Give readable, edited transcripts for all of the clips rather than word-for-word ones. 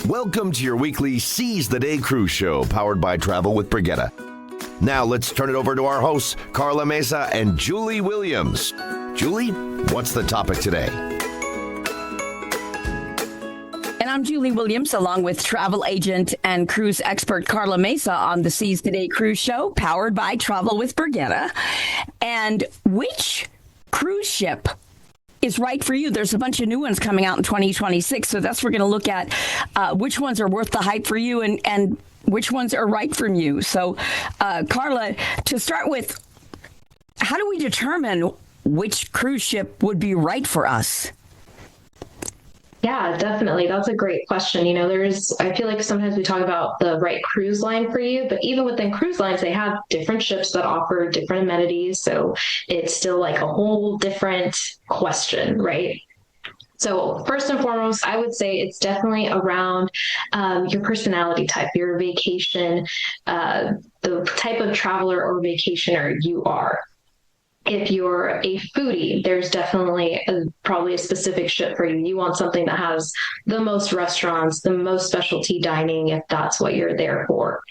Welcome to your weekly Seize the Day cruise show powered by Travel with Brigitte. Now let's turn it over to our hosts, Karla Mesa and Julie Williams. Julie, what's the topic today? And I'm Julie Williams, along with travel agent and cruise expert Karla Mesa on the Seize the Day cruise show powered by Travel with Brigitte. And which cruise ship is right for you? There's a bunch of new ones coming out in 2026. So that's, we're going to look at which ones are worth the hype for you and which ones are right for you. So, Karla, to start with, how do we determine which cruise ship would be right for us? Yeah, definitely. That's a great question. I feel like sometimes we talk about the right cruise line for you, but even within cruise lines, they have different ships that offer different amenities. So it's still like a whole different question, right? So first and foremost, I would say it's definitely around your personality type, your vacation, the type of traveler or vacationer you are. If you're a foodie, there's definitely probably a specific ship for you. You want something that has the most restaurants, the most specialty dining, if that's what you're there for.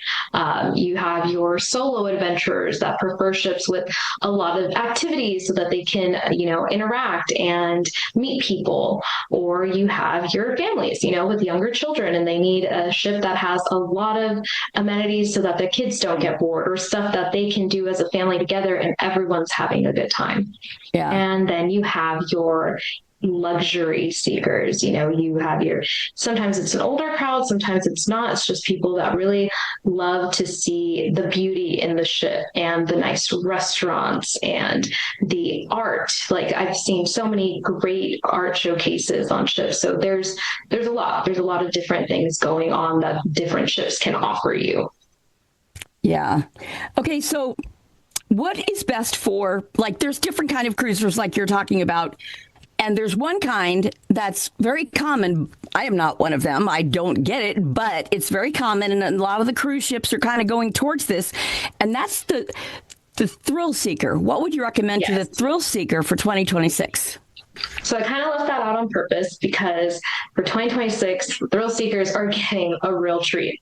You have your solo adventurers that prefer ships with a lot of activities so that they can, interact and meet people. Or you have your families, with younger children, and they need a ship that has a lot of amenities so that the kids don't get bored, or stuff that they can do as a family together and everyone's having a good time. Yeah. And then you have your luxury seekers. You have sometimes it's an older crowd, sometimes it's not. It's just people that really love to see the beauty in the ship and the nice restaurants and the art. Like, I've seen so many great art showcases on ships. So there's a lot of different things going on that different ships can offer you. Yeah. Okay. So what is best for, there's different kind of cruisers like you're talking about, and there's one kind that's very common. I am not one of them. I don't get it, but it's very common, and a lot of the cruise ships are kind of going towards this, and that's the thrill seeker. What would you recommend to the thrill seeker for 2026? So I kind of left that out on purpose because for 2026, thrill seekers are getting a real treat.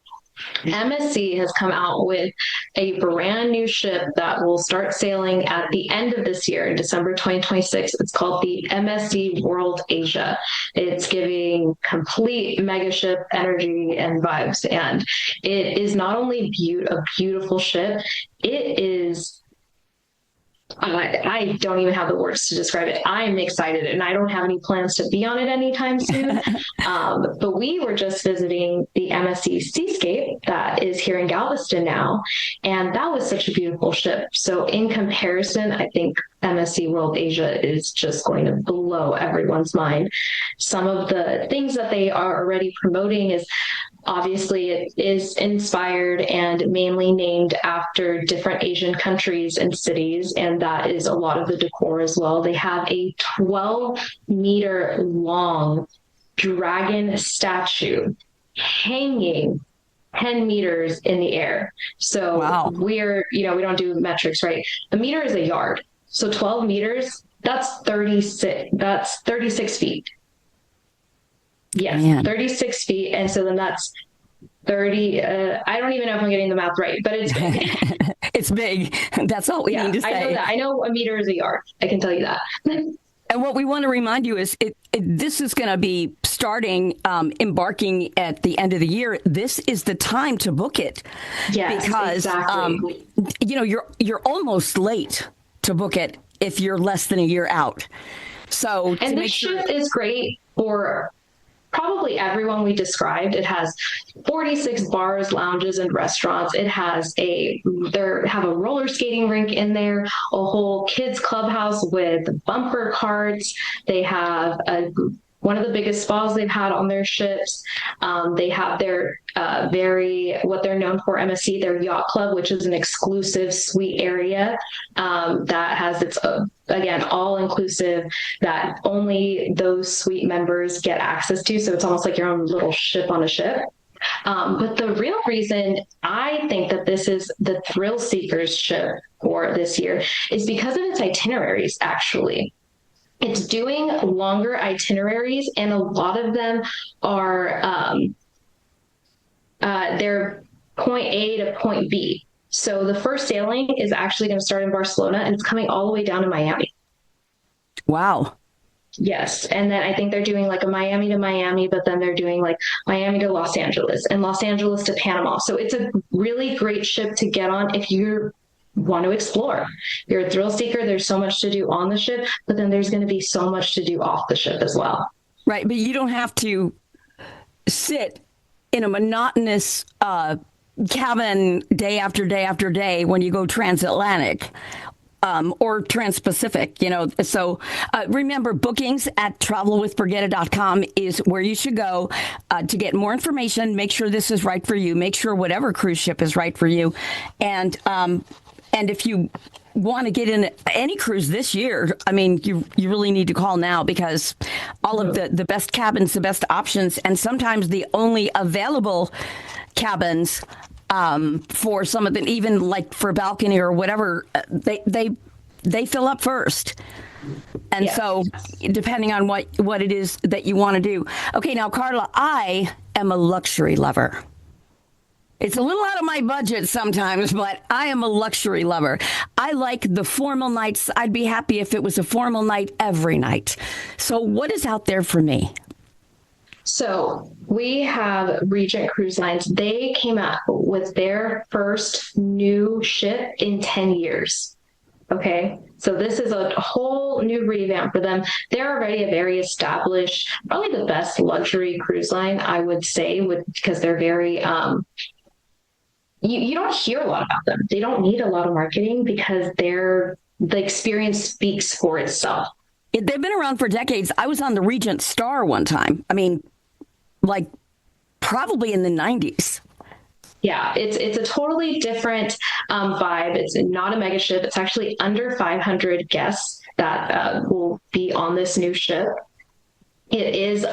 MSC has come out with a brand new ship that will start sailing at the end of this year, in December 2026. It's called the MSC World Asia. It's giving complete mega ship energy and vibes. And it is not only a beautiful ship, it is... I don't even have the words to describe it. I'm excited, and I don't have any plans to be on it anytime soon. But we were just visiting the MSC Seascape that is here in Galveston now, and that was such a beautiful ship. So in comparison, I think MSC World Asia is just going to blow everyone's mind. Some of the things that they are already promoting is, obviously, it is inspired and mainly named after different Asian countries and cities, and that is a lot of the decor as well. They have a 12-meter long dragon statue hanging 10 meters in the air. So wow. We don't do metrics, right? A meter is a yard. So 12 meters, that's 36 feet. Yes, man. 36 feet. And so then that's 30. I don't even know if I'm getting the math right, but it's big. It's big. That's all we need to say. I know that. I know a meter is a yard. I can tell you that. And what we want to remind you is this is going to be starting, embarking at the end of the year. This is the time to book it. Yes, because, exactly. You're almost late to book it if you're less than a year out. So, and this ship is great for probably everyone we described. It has 46 bars, lounges, and restaurants. It has they have a roller skating rink in there, a whole kids clubhouse with bumper carts. They have one of the biggest spas they've had on their ships. They have their what they're known for, MSC, their yacht club, which is an exclusive suite area that has its again, all inclusive, that only those suite members get access to. So it's almost like your own little ship on a ship. But the real reason I think that this is the thrill seekers ship for this year is because of its itineraries, actually. It's doing longer itineraries, and a lot of them are they're point A to point B. So the first sailing is actually going to start in Barcelona, and it's coming all the way down to Miami. Wow. Yes. And then I think they're doing like a Miami to Miami, but then they're doing like Miami to Los Angeles and Los Angeles to Panama. So it's a really great ship to get on if you want to explore. You're a thrill seeker. There's so much to do on the ship, but then there's going to be so much to do off the ship as well. Right. But you don't have to sit in a monotonous cabin day after day after day when you go transatlantic. Or Trans-Pacific, So remember, bookings at travelwithbrigitte.com is where you should go to get more information. Make sure this is right for you. Make sure whatever cruise ship is right for you. And if you want to get in any cruise this year, I mean, you really need to call now, because all of the best cabins, the best options, and sometimes the only available cabins for some of them, even like for balcony or whatever, they fill up first. And so depending on what it is that you want to do. Okay, now, Karla, I am a luxury lover. It's a little out of my budget sometimes, but I am a luxury lover. I like the formal nights. I'd be happy if it was a formal night every night. So what is out there for me? So we have Regent Cruise Lines. They came out with their first new ship in 10 years. Okay. So this is a whole new revamp for them. They're already a very established, probably the best luxury cruise line, I would say, because they're very, you don't hear a lot about them. They don't need a lot of marketing because the experience speaks for itself. They've been around for decades. I was on the Regent Star one time. I mean, like probably in the 90s. Yeah, it's a totally different vibe. It's not a mega ship. It's actually under 500 guests that will be on this new ship. It is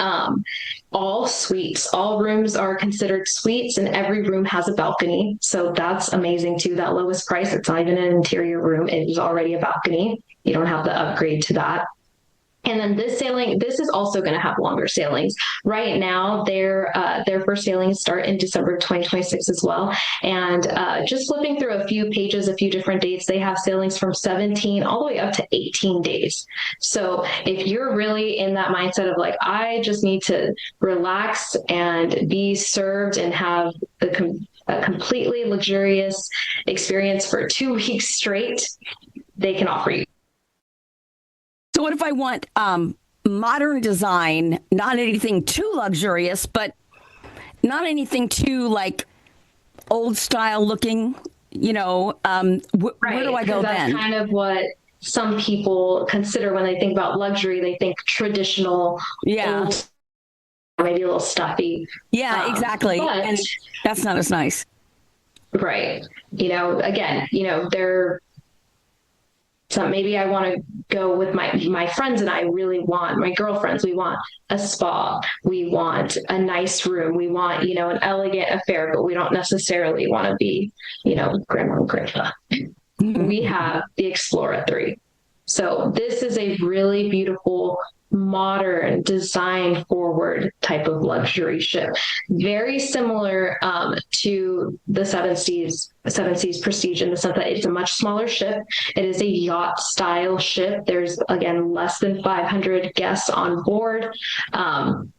all suites. All rooms are considered suites, and every room has a balcony. So that's amazing too. That lowest price, it's not even an interior room. It is already a balcony. You don't have to upgrade to that. And then this is also going to have longer sailings. Right now, their first sailings start in December 2026 as well. And just flipping through a few pages, a few different dates, they have sailings from 17 all the way up to 18 days. So if you're really in that mindset of like, I just need to relax and be served and have a completely luxurious experience for 2 weeks straight, they can offer you. So what if I want modern design, not anything too luxurious, but not anything too like old style looking, where do I go then? That's kind of what some people consider when they think about luxury. They think traditional, old, maybe a little stuffy. Yeah, exactly. And that's not as nice. Right. So maybe I want to go with my friends, and I really want my girlfriends. We want a spa. We want a nice room. We want, an elegant affair, but we don't necessarily want to be, grandma and grandpa. We have the Explorer 3. So this is a really beautiful, modern, design forward type of luxury ship. Very similar to the Seven Seas Prestige in the sense that it's a much smaller ship. It is a yacht style ship. There's, again, less than 500 guests on board. And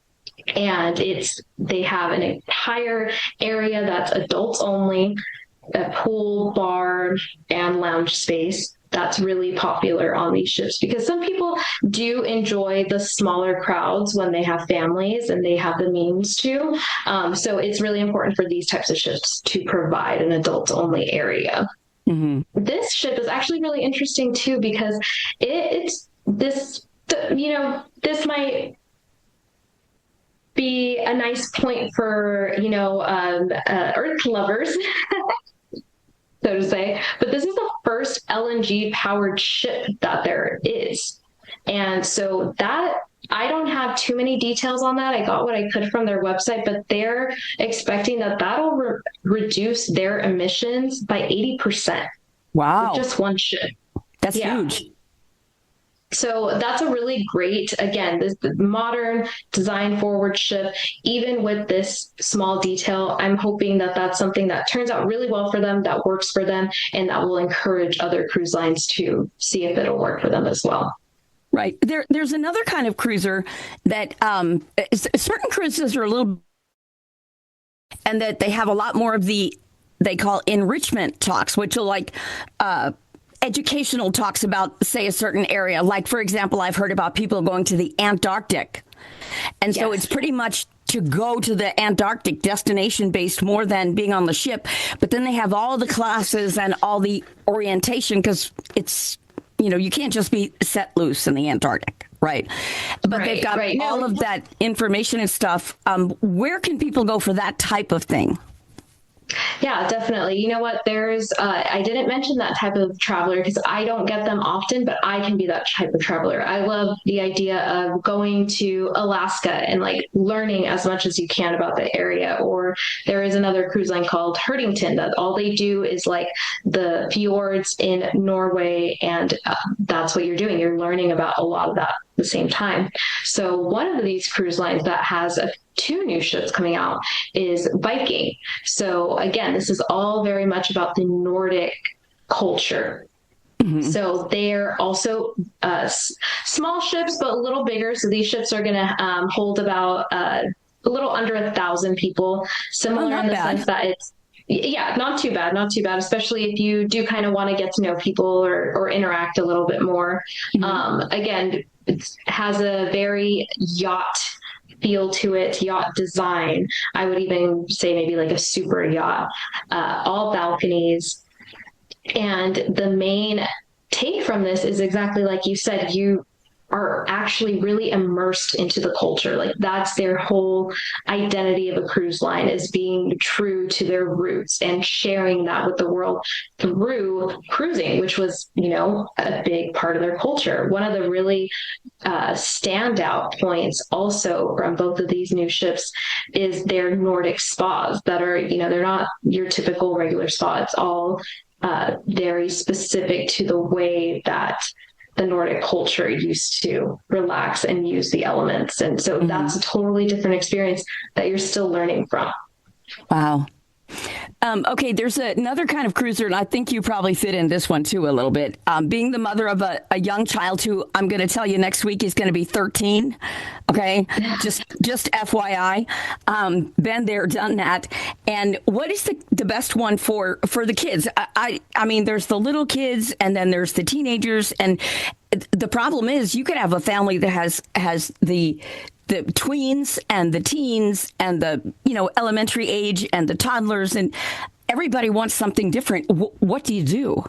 they have an entire area that's adults only, a pool, bar, and lounge space. That's really popular on these ships because some people do enjoy the smaller crowds when they have families and they have the means to. So it's really important for these types of ships to provide an adults only area. Mm-hmm. This ship is actually really interesting too because this might be a nice point for, Earth lovers. So to say, but this is the first LNG powered ship that there is. And so that I don't have too many details on that. I got what I could from their website, but they're expecting that that'll reduce their emissions by 80%. Wow. With just one ship. That's huge. So that's a really great, again, this modern design forward ship. Even with this small detail, I'm hoping that that's something that turns out really well for them, that works for them, and that will encourage other cruise lines to see if it'll work for them as well. Right. There's another kind of cruiser that certain cruises are a little, and that they have a lot more of they call enrichment talks, which are like educational talks about, say, a certain area. Like, for example, I've heard about people going to the Antarctic. And so it's pretty much to go to the Antarctic destination based more than being on the ship. But then they have all the classes and all the orientation, because it's, you can't just be set loose in the Antarctic. Right. But they've got all of that information and stuff. Where can people go for that type of thing? Yeah, definitely. You know what? I didn't mention that type of traveler because I don't get them often, but I can be that type of traveler. I love the idea of going to Alaska and like learning as much as you can about the area. Or there is another cruise line called Hurtington that all they do is like the fjords in Norway. And that's what you're doing. You're learning about a lot of that at the same time. So one of these cruise lines that has two new ships coming out is Viking. So again, this is all very much about the Nordic culture. Mm-hmm. So they're also small ships, but a little bigger. So these ships are going to hold about a little under 1,000 people, similar in the sense that it's, not too bad, especially if you do kind of want to get to know people or interact a little bit more. Mm-hmm. Again, it has a very yacht feel to it, yacht design. I would even say maybe like a super yacht, all balconies. And the main take from this is exactly like you said, you are actually really immersed into the culture. Like that's their whole identity of a cruise line, is being true to their roots and sharing that with the world through cruising, which was, a big part of their culture. One of the really standout points also from both of these new ships is their Nordic spas that are, they're not your typical regular spa. It's all very specific to the way that the Nordic culture used to relax and use the elements. And so that's a totally different experience that you're still learning from. Wow. Okay, there's another kind of cruiser, and I think you probably fit in this one too a little bit. Being the mother of a young child who I'm going to tell you next week is going to be 13. Okay, just FYI. Been there, done that. And what is the best one for the kids? I mean, there's the little kids, and then there's the teenagers, and the problem is you could have a family that has the tweens and the teens and the, elementary age and the toddlers, and everybody wants something different. What do you do?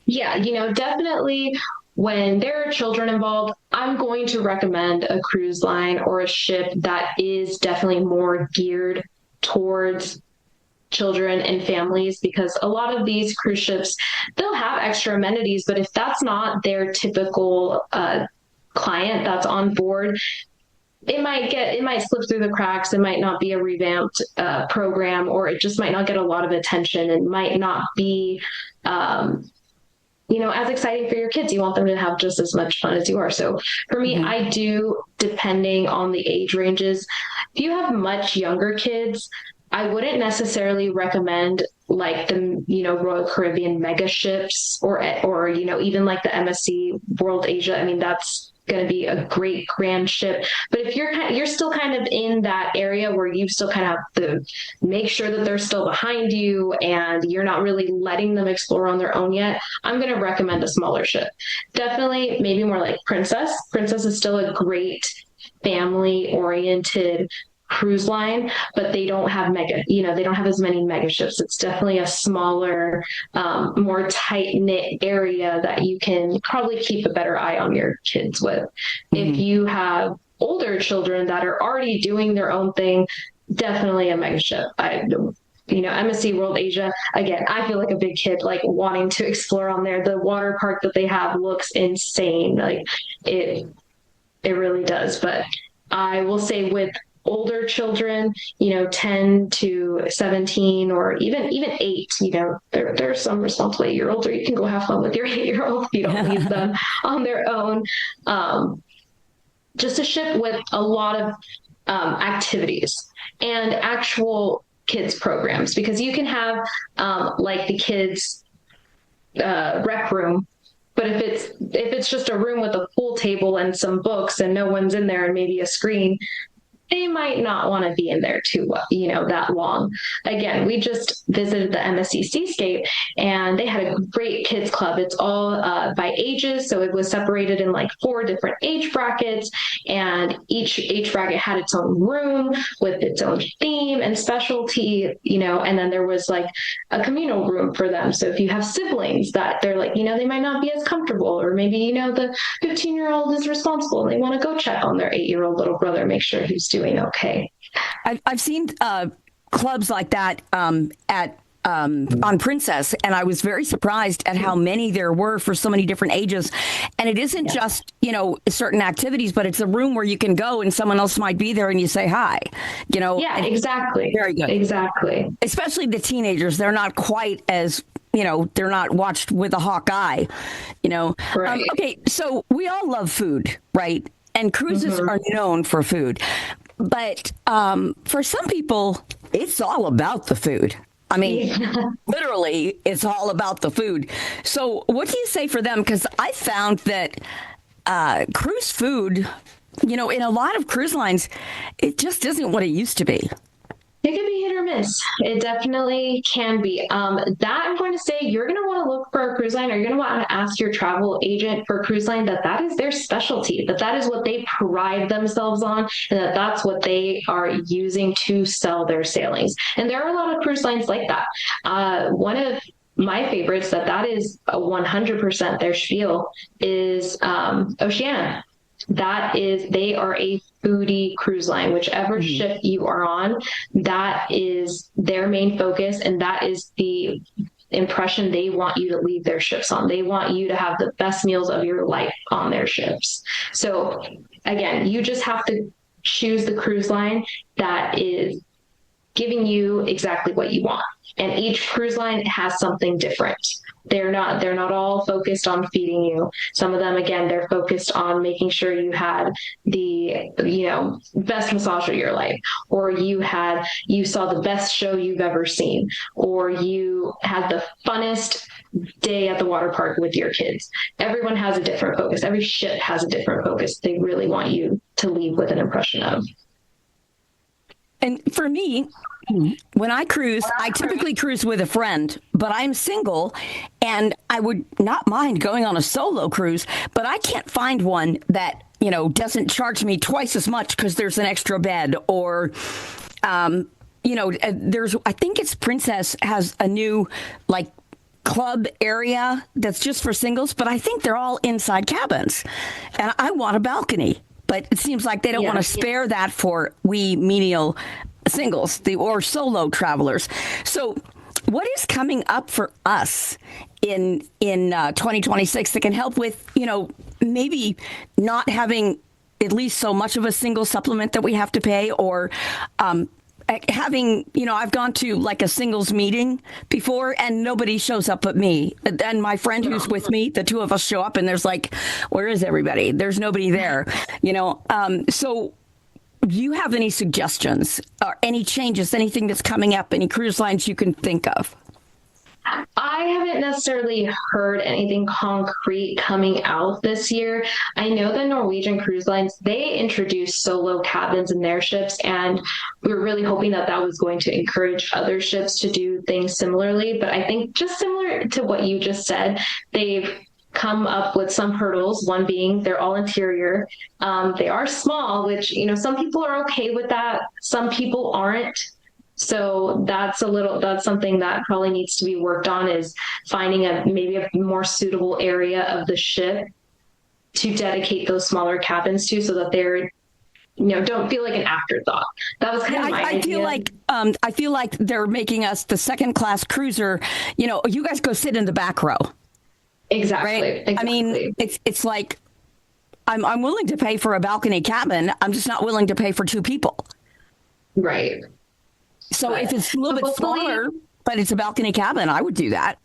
Yeah, definitely when there are children involved, I'm going to recommend a cruise line or a ship that is definitely more geared towards children and families, because a lot of these cruise ships, they'll have extra amenities, but if that's not their typical client that's on board, it might slip through the cracks. It might not be a revamped program, or it just might not get a lot of attention and might not be as exciting for your kids. You want them to have just as much fun as you are. So for me, I do, depending on the age ranges, if you have much younger kids, I wouldn't necessarily recommend like the, Royal Caribbean mega ships or even like the MSC World Asia. I mean, that's going to be a great grand ship. But if you're still kind of in that area where you still kind of have to make sure that they're still behind you and you're not really letting them explore on their own yet, I'm going to recommend a smaller ship. Definitely maybe more like Princess. Princess is still a great family-oriented cruise line, but they don't have they don't have as many mega ships. It's definitely a smaller, more tight-knit area that you can probably keep a better eye on your kids with. If you have older children that are already doing their own thing, definitely a mega ship. MSC World Asia, again, I feel like a big kid, like wanting to explore on there. The water park that they have looks insane. Like it really does. But I will say with older children, 10 to 17 or even 8, there's some responsible 8-year-olds, or you can go have fun with your 8-year-old if you don't leave them on their own. Just a ship with a lot of activities and actual kids programs, because you can have like the kids rec room, but if it's just a room with a pool table and some books and no one's in there and maybe a screen, they might not want to be in there too, that long. Again, we just visited the MSC Seascape, and they had a great kids club. It's all by ages, so it was separated in like 4 different age brackets, and each age bracket had its own room with its own theme and specialty, and then there was like a communal room for them. So if you have siblings that they're like, they might not be as comfortable, or maybe, the 15-year-old is responsible and they want to go check on their 8-year-old little brother, make sure he's doing okay. I've seen clubs like that at on Princess, and I was very surprised at how many there were for so many different ages. And it isn't just certain activities, but it's a room where you can go and someone else might be there and you say hi. Yeah, exactly. Very good. Exactly. Especially the teenagers, they're not quite as they're not watched with a hawk eye. Right. Okay, so we all love food, right? And cruises are known for food. But for some people, it's all about the food. I mean, literally, it's all about the food. So what do you say for them? Because I found that cruise food, in a lot of cruise lines, it just isn't what it used to be. It can be hit or miss. It definitely can be. That I'm going to say, you're going to want to look for a cruise line, or you're going to want to ask your travel agent for a cruise line that is their specialty, that is what they pride themselves on, and that's what they are using to sell their sailings. And there are a lot of cruise lines like that. One of my favorites that is a 100% their spiel is Oceania. They are a foodie cruise line. Whichever ship you are on, that is their main focus, and that is the impression they want you to leave their ships on. They want you to have the best meals of your life on their ships. So again, you just have to choose the cruise line that is giving you exactly what you want. And each cruise line has something different. They're not all focused on feeding you. Some of them, again, they're focused on making sure you had the, best massage of your life, or you saw the best show you've ever seen, or you had the funnest day at the water park with your kids. Everyone has a different focus. Every ship has a different focus they really want you to leave with an impression of. And for me, when I cruise, I typically cruise with a friend, but I'm single, and I would not mind going on a solo cruise, but I can't find one that, doesn't charge me twice as much because there's an extra bed, or, I think it's Princess has a new, club area that's just for singles, but I think they're all inside cabins, and I want a balcony. But it seems like they don't want to spare that for we menial singles or solo travelers. So what is coming up for us in 2026 that can help with, maybe not having at least so much of a single supplement that we have to pay, or having, I've gone to like a singles meeting before and nobody shows up but me. And my friend who's with me, the two of us show up and there's like, where is everybody? There's nobody there, So do you have any suggestions or any changes, anything that's coming up, any cruise lines you can think of? I haven't necessarily heard anything concrete coming out this year. I know the Norwegian Cruise Lines, they introduced solo cabins in their ships, and we were really hoping that was going to encourage other ships to do things similarly. But I think just similar to what you just said, they've come up with some hurdles, one being they're all interior. They are small, which, some people are okay with that. Some people aren't. So that's something that probably needs to be worked on, is finding maybe a more suitable area of the ship to dedicate those smaller cabins to, so that they're, don't feel like an afterthought. That was kind of my idea. I feel like they're making us the second class cruiser. You guys go sit in the back row. Exactly. Right? Exactly. I mean, it's like I'm willing to pay for a balcony cabin. I'm just not willing to pay for two people. Right. So if it's a little bit hopefully- smaller, but it's a balcony cabin, I would do that.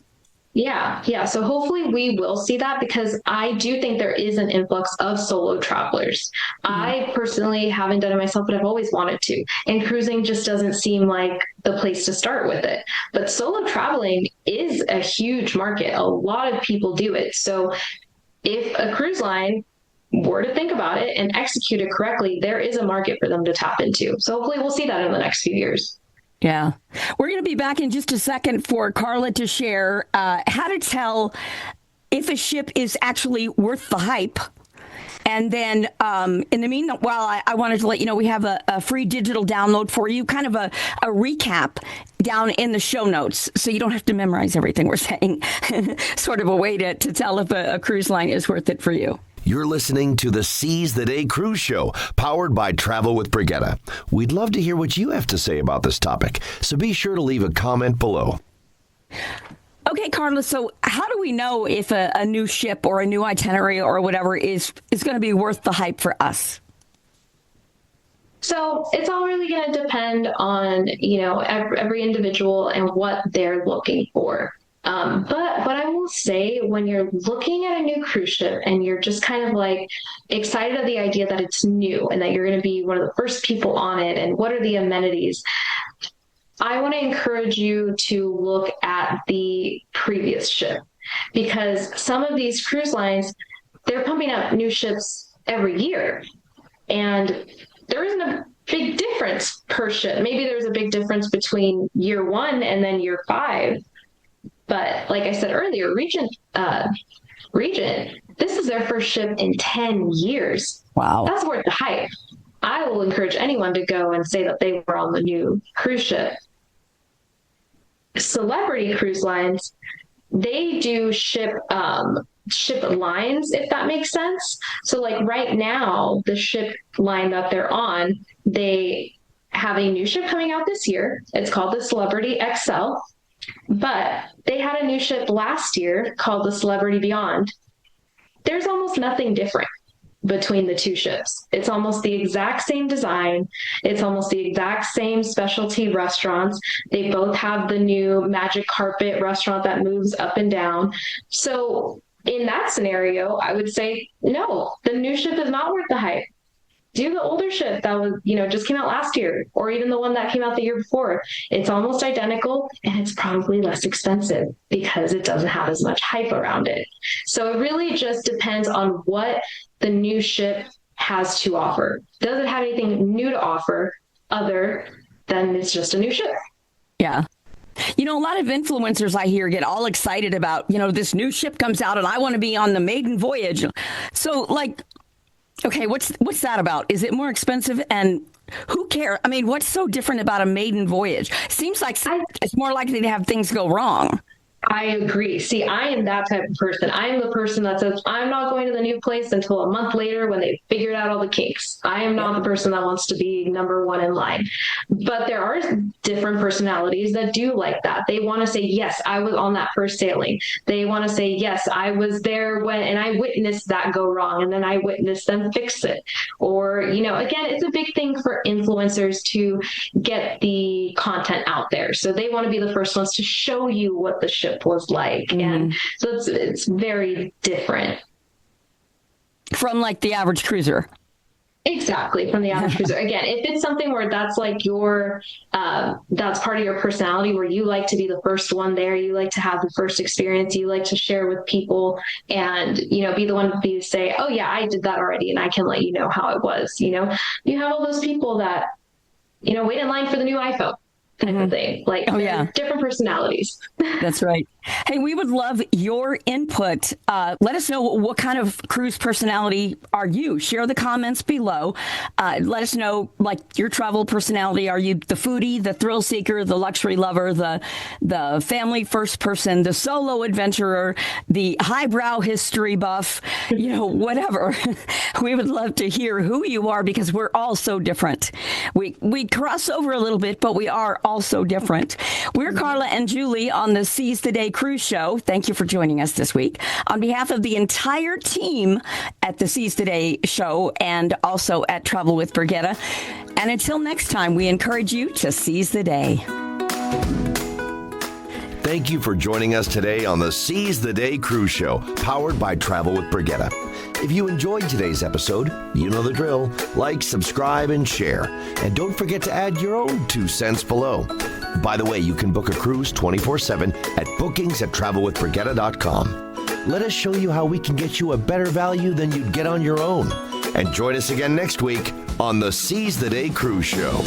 Yeah, yeah. So hopefully we will see that, because I do think there is an influx of solo travelers. I personally haven't done it myself, but I've always wanted to. And cruising just doesn't seem like the place to start with it. But solo traveling is a huge market. A lot of people do it. So if a cruise line were to think about it and execute it correctly, there is a market for them to tap into. So hopefully we'll see that in the next few years. Yeah. We're going to be back in just a second for Karla to share how to tell if a ship is actually worth the hype. And then in the meanwhile, I wanted to let you know we have a free digital download for you, kind of a recap down in the show notes, so you don't have to memorize everything we're saying. Sort of a way to tell if a cruise line is worth it for you. You're listening to the Seize the Day Cruise Show, powered by Travel with Brigitte. We'd love to hear what you have to say about this topic, so be sure to leave a comment below. Okay, Karla, so how do we know if a new ship or a new itinerary or whatever is going to be worth the hype for us? So it's all really going to depend on, every individual and what they're looking for. But what I will say, when you're looking at a new cruise ship and you're just kind of like excited at the idea that it's new and that you're going to be one of the first people on it, and what are the amenities, I want to encourage you to look at the previous ship, because some of these cruise lines, they're pumping out new ships every year, and there isn't a big difference per ship. Maybe there's a big difference between year 1 and then year 5. But like I said earlier, Regent, this is their first ship in 10 years. Wow. That's worth the hype. I will encourage anyone to go and say that they were on the new cruise ship. Celebrity cruise lines, they do ship lines, if that makes sense. So like right now, the ship line that they're on, they have a new ship coming out this year. It's called the Celebrity XL. But they had a new ship last year called the Celebrity Beyond. There's almost nothing different between the two ships. It's almost the exact same design. It's almost the exact same specialty restaurants. They both have the new magic carpet restaurant that moves up and down. So in that scenario, I would say, no, the new ship is not worth the hype. Do the older ship that was, just came out last year, or even the one that came out the year before. It's almost identical, and it's probably less expensive because it doesn't have as much hype around it. So it really just depends on what the new ship has to offer. Does it have anything new to offer other than it's just a new ship? Yeah. A lot of influencers I hear get all excited about, this new ship comes out and I want to be on the maiden voyage. So okay, what's that about? Is it more expensive? And who cares? I mean, what's so different about a maiden voyage? Seems like it's more likely to have things go wrong. I agree. See, I am that type of person. I am the person that says, I'm not going to the new place until a month later when they've figured out all the kinks. I am not the person that wants to be number one in line. But there are different personalities that do like that. They want to say, yes, I was on that first sailing. They want to say, yes, I was there and I witnessed that go wrong, and then I witnessed them fix it. Or, again, it's a big thing for influencers to get the content out there. So they want to be the first ones to show you what the ship was like. Mm-hmm. And so it's very different from like the average cruiser. Exactly, from the average cruiser. Again, if it's something where that's like that's part of your personality, where you like to be the first one there, you like to have the first experience, you like to share with people, and be the one to say, oh yeah, I did that already, and I can let you know how it was. You have all those people that wait in line for the new iPhone type of thing. Like, different personalities. That's right. Hey, we would love your input. Let us know what kind of cruise personality are you? Share the comments below. Let us know, like, your travel personality. Are you the foodie, the thrill seeker, the luxury lover, the family first person, the solo adventurer, the highbrow history buff, whatever. We would love to hear who you are, because we're all so different. We cross over a little bit, but we are all so different. We're Karla and Julie on the Seize the Day Cruise Show, thank you for joining us this week. On behalf of the entire team at the Seize the Day show and also at Travel with Brigitte, and until next time, we encourage you to seize the day. Thank you for joining us today on the Seize the Day Cruise Show, powered by Travel with Brigitte. If you enjoyed today's episode, you know the drill. Like, subscribe, and share. And don't forget to add your own 2 cents below. By the way, you can book a cruise 24/7 at bookings@travelwithbrigitte.com. Let us show you how we can get you a better value than you'd get on your own. And join us again next week on the Seize the Day Cruise Show.